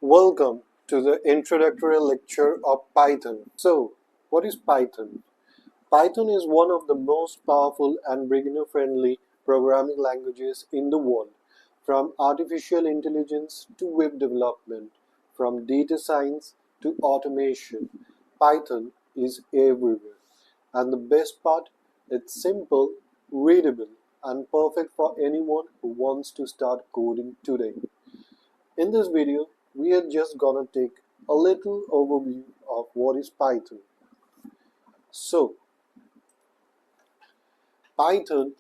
Welcome to the introductory lecture of Python. So, what is Python? Python is one of the most powerful and beginner-friendly programming languages in the world. From artificial intelligence to web development, from data science to automation, Python is everywhere. And the best part, it's simple, readable, and perfect for anyone who wants to start coding today. In this video, we are just gonna take a little overview of what is Python. So, Python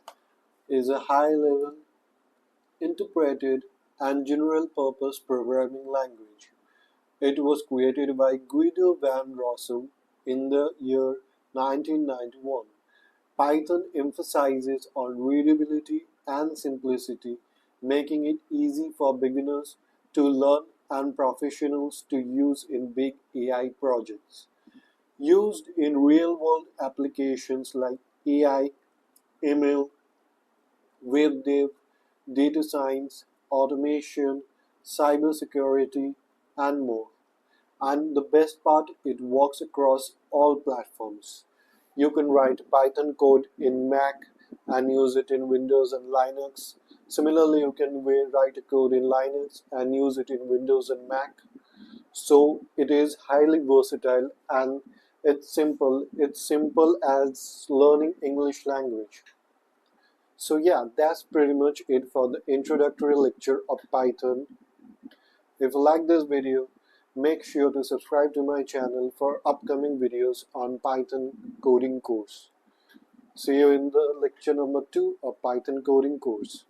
is a high-level, interpreted, and general-purpose programming language. It was created by Guido van Rossum in the year 1991. Python emphasizes on readability and simplicity, making it easy for beginners to learn and professionals to use in big AI projects. Used in real-world applications like AI, ML, web dev, data science, automation, cybersecurity, and more. And the best part, it works across all platforms. You can write Python code in Mac and use it in Windows and Linux. Similarly, you can write a code in Linux and use it in Windows and Mac. So it is highly versatile and it's simple. It's simple as learning English language. So yeah, that's pretty much it for the introductory lecture of Python. If you like this video, make sure to subscribe to my channel for upcoming videos on Python coding course. See you in the lecture number 2 of Python coding course.